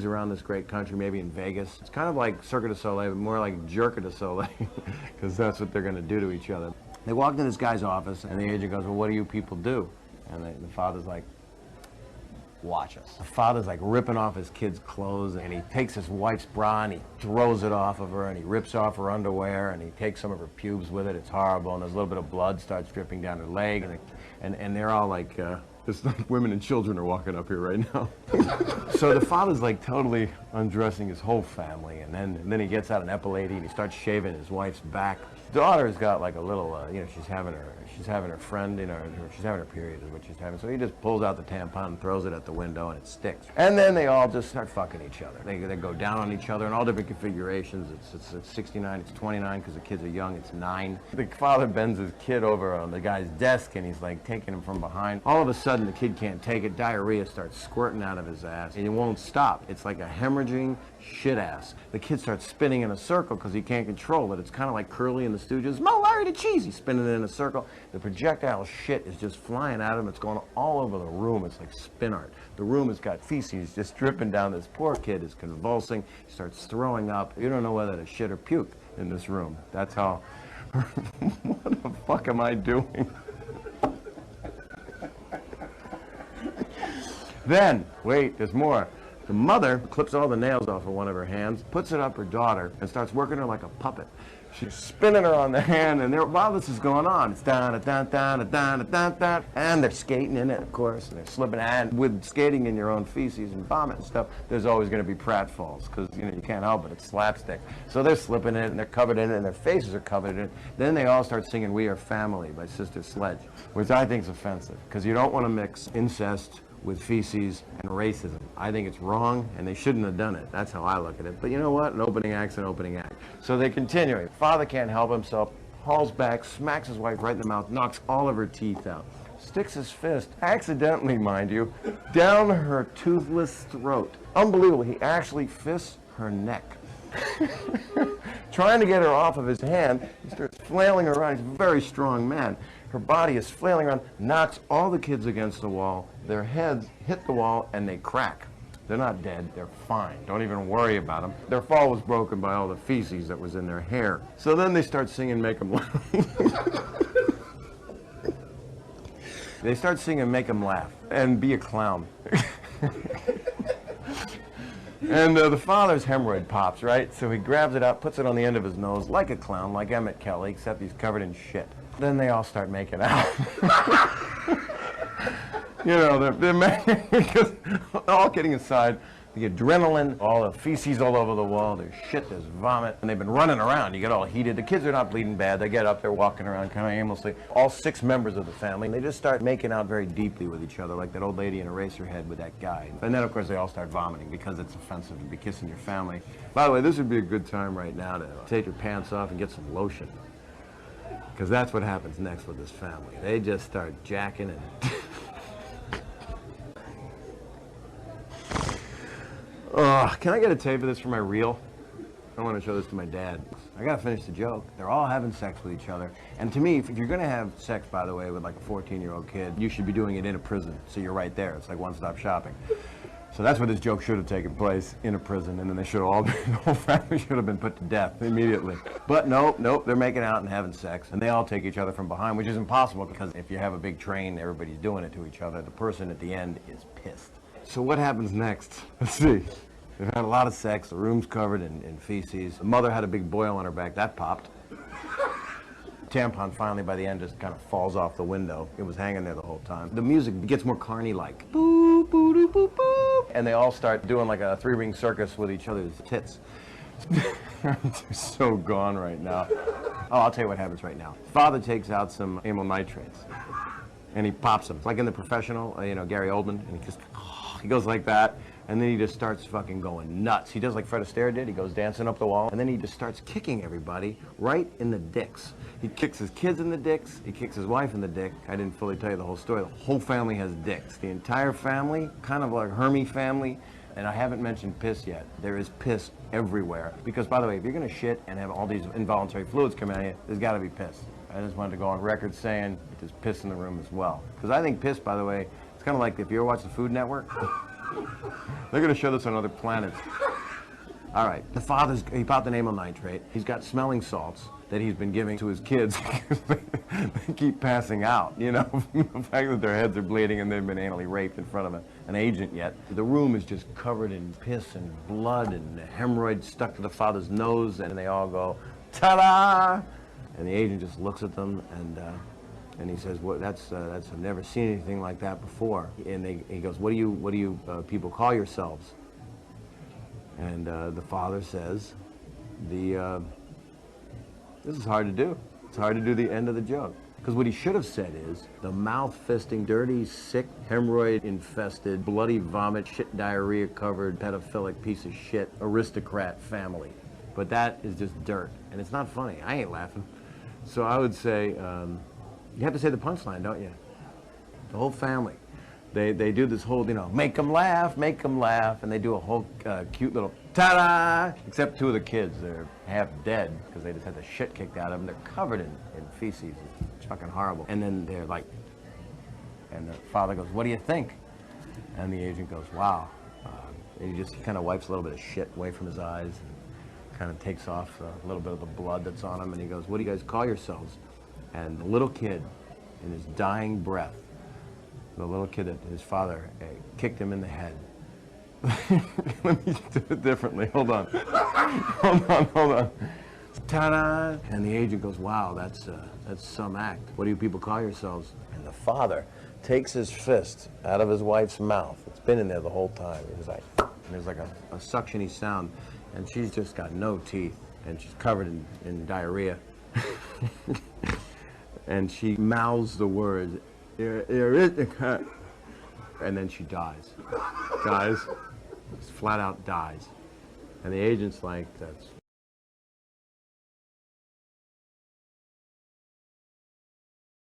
around this great country, maybe in Vegas. It's kind of like Cirque du Soleil, but more like Jerk du Soleil, because that's what they're going to do to each other. They walk into this guy's office, and the agent goes, well, what do you people do? And the father's like, watch us. The father's like ripping off his kid's clothes, and he takes his wife's bra and he throws it off of her, and he rips off her underwear, and he takes some of her pubes with it. It's horrible, and there's a little bit of blood starts dripping down her leg, and they're all like, it's like women and children are walking up here right now. So the father's like totally undressing his whole family, and then he gets out an epaulette and he starts shaving his wife's back. Daughter's got like a little, she's having her friend, she's having her period is what she's having. So he just pulls out the tampon and throws it at the window, and it sticks. And then they all just start fucking each other. They go down on each other in all different configurations. It's 69, it's 29 because the kids are young. It's 9. The father bends his kid over on the guy's desk, and he's like taking him from behind. All of a sudden, the kid can't take it. Diarrhea starts squirting out of his ass, and it won't stop. It's like a hemorrhaging shit ass. The kid starts spinning in a circle because he can't control it. It's kind of like Curly and the Stooges. Mo, Larry the Cheese. He's spinning it in a circle. The projectile shit is just flying at him. It's going all over the room. It's like spin art. The room has got feces just dripping down. This poor kid is convulsing. He starts throwing up. You don't know whether to shit or puke in this room. That's how... What the fuck am I doing? Then, wait, there's more. The mother clips all the nails off of one of her hands, puts it up her daughter, and starts working her like a puppet. She's spinning her on the hand, and while this is going on, it's down, and they're skating in it, of course, and they're slipping. And with skating in your own feces and vomit and stuff, there's always going to be pratfalls, because you can't help it. It's slapstick. So they're slipping in it, and they're covered in it, and their faces are covered in it. Then they all start singing "We Are Family" by Sister Sledge, which I think is offensive, because you don't want to mix incest with feces and racism. I think it's wrong, and they shouldn't have done it. That's how I look at it. But you know what? An opening act's an opening act. So they continue. Father can't help himself, hauls back, smacks his wife right in the mouth, knocks all of her teeth out, sticks his fist, accidentally, mind you, down her toothless throat. Unbelievable. He actually fists her neck. Trying to get her off of his hand, he starts flailing around. He's a very strong man. Her body is flailing around, knocks all the kids against the wall. Their heads hit the wall, and they crack. They're not dead. They're fine. Don't even worry about them. Their fall was broken by all the feces that was in their hair. So then they start singing "Make 'Em Laugh." They start singing "Make 'Em Laugh" and "Be a Clown." And the father's hemorrhoid pops, right? So he grabs it up, puts it on the end of his nose like a clown, like Emmett Kelly, except he's covered in shit. Then they all start making out. They're making, because all kidding aside, the adrenaline, all the feces all over the wall, there's shit, there's vomit, and they've been running around. You get all heated. The kids are not bleeding bad. They get up, they're walking around kind of aimlessly. All 6 members of the family, and they just start making out very deeply with each other, like that old lady in Eraserhead with that guy. And then, of course, they all start vomiting because it's offensive to be kissing your family. By the way, this would be a good time right now to take your pants off and get some lotion, because that's what happens next with this family. They just start jacking and... Can I get a tape of this for my reel? I want to show this to my dad. I gotta finish the joke. They're all having sex with each other. And to me, if you're gonna have sex, by the way, with like a 14-year-old kid, you should be doing it in a prison. So you're right there. It's like one-stop shopping. So that's where this joke should have taken place, in a prison, and then they should have all been, the whole family should have been put to death immediately. But nope, they're making out and having sex, and they all take each other from behind, which is impossible, because if you have a big train, everybody's doing it to each other. The person at the end is pissed. So what happens next? Let's see. They've had a lot of sex, the room's covered in feces. The mother had a big boil on her back, that popped. Tampon finally by the end just kind of falls off the window. It was hanging there the whole time. The music gets more Carney-like. Boop, boop, doop, boop, boop. And they all start doing like a 3-ring circus with each other's tits. They're so gone right now. Oh, I'll tell you what happens right now. Father takes out some amyl nitrates, and he pops them. It's like in The Professional, Gary Oldman, and he goes like that. And then he just starts fucking going nuts. He does like Fred Astaire did. He goes dancing up the wall. And then he just starts kicking everybody right in the dicks. He kicks his kids in the dicks. He kicks his wife in the dick. I didn't fully tell you the whole story. The whole family has dicks. The entire family, kind of like Hermie family. And I haven't mentioned piss yet. There is piss everywhere. Because, by the way, if you're going to shit and have all these involuntary fluids come out of you, there's got to be piss. I just wanted to go on record saying there's piss in the room as well. Because I think piss, by the way, it's kind of like if you ever watch the Food Network. They're going to show this on other planets. All right, the father's, he bought the amyl nitrate. He's got smelling salts that he's been giving to his kids. They keep passing out, you know, the fact that their heads are bleeding and they've been anally raped in front of an agent yet. The room is just covered in piss and blood and hemorrhoids stuck to the father's nose, and they all go, ta-da! And the agent just looks at them and he says, "What? That's I've never seen anything like that before." And he goes, "What do you people call yourselves?" And the father says, "This is hard to do. It's hard to do the end of the joke." Because what he should have said is, "The mouth-fisting, dirty, sick, hemorrhoid-infested, bloody vomit, shit diarrhea-covered, pedophilic piece of shit, aristocrat family." But that is just dirt, and it's not funny. I ain't laughing. So I would say, you have to say the punchline, don't you? The whole family. They do this whole, you know, make them laugh, and they do a whole cute little ta-da, except two of the kids. They're half dead because they just had the shit kicked out of them. They're covered in feces. It's fucking horrible. And then they're like, and the father goes, "What do you think?" And the agent goes, "Wow." And he kind of wipes a little bit of shit away from his eyes and kind of takes off a little bit of the blood that's on him, and he goes, "What do you guys call yourselves?" And the little kid, in his dying breath, the little kid that his father kicked him in the head. Let me do it differently. Hold on. Hold on. Ta-da! And the agent goes, "Wow, that's some act. What do you people call yourselves?" And the father takes his fist out of his wife's mouth. It's been in there the whole time. It was like, and there's like a suction-y sound, and she's just got no teeth, and she's covered in diarrhea. And she mouths the words, and then she dies. Flat out dies. And the agent's like, "That's